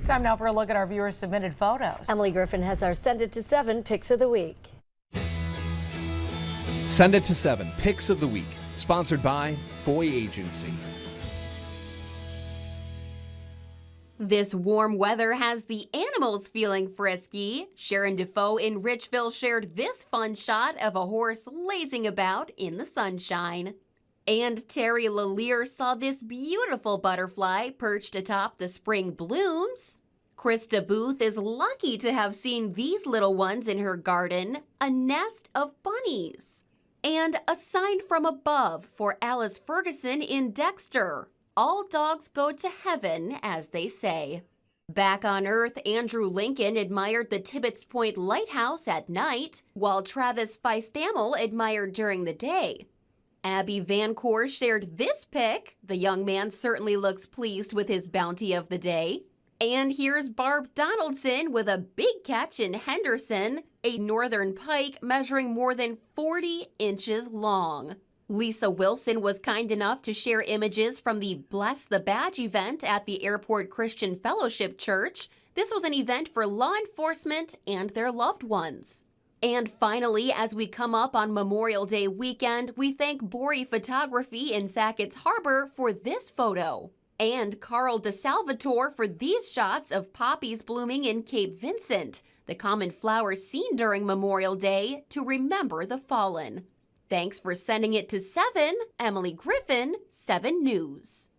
Time now for a look at our viewers submitted photos. Emily Griffin has our Send It to 7 Pics of the Week. Send It to 7 Pics of the Week, sponsored by Foy Agency. This warm weather has the animals feeling frisky. Sharon Defoe in Richville shared this fun shot of a horse lazing about in the sunshine. And Terry Lalier saw this beautiful butterfly perched atop the spring blooms. Krista Booth is lucky to have seen these little ones in her garden, a nest of bunnies. And a sign from above for Alice Ferguson in Dexter. All dogs go to heaven, as they say. Back on Earth, Andrew Lincoln admired the Tibbetts Point Lighthouse at night, while Travis Feistamel admired during the day. Abby Vancour shared this pic. The young man certainly looks pleased with his bounty of the day. And here's Barb Donaldson with a big catch in Henderson, a northern pike measuring more than 40 inches long. Lisa Wilson was kind enough to share images from the Bless the Badge event at the Airport Christian Fellowship Church. This was an event for law enforcement and their loved ones. And finally, as we come up on Memorial Day weekend, we thank Bori Photography in Sackett's Harbor for this photo. And Carl DeSalvatore for these shots of poppies blooming in Cape Vincent, the common flowers seen during Memorial Day to remember the fallen. Thanks for sending it to 7. Emily Griffin, 7 News.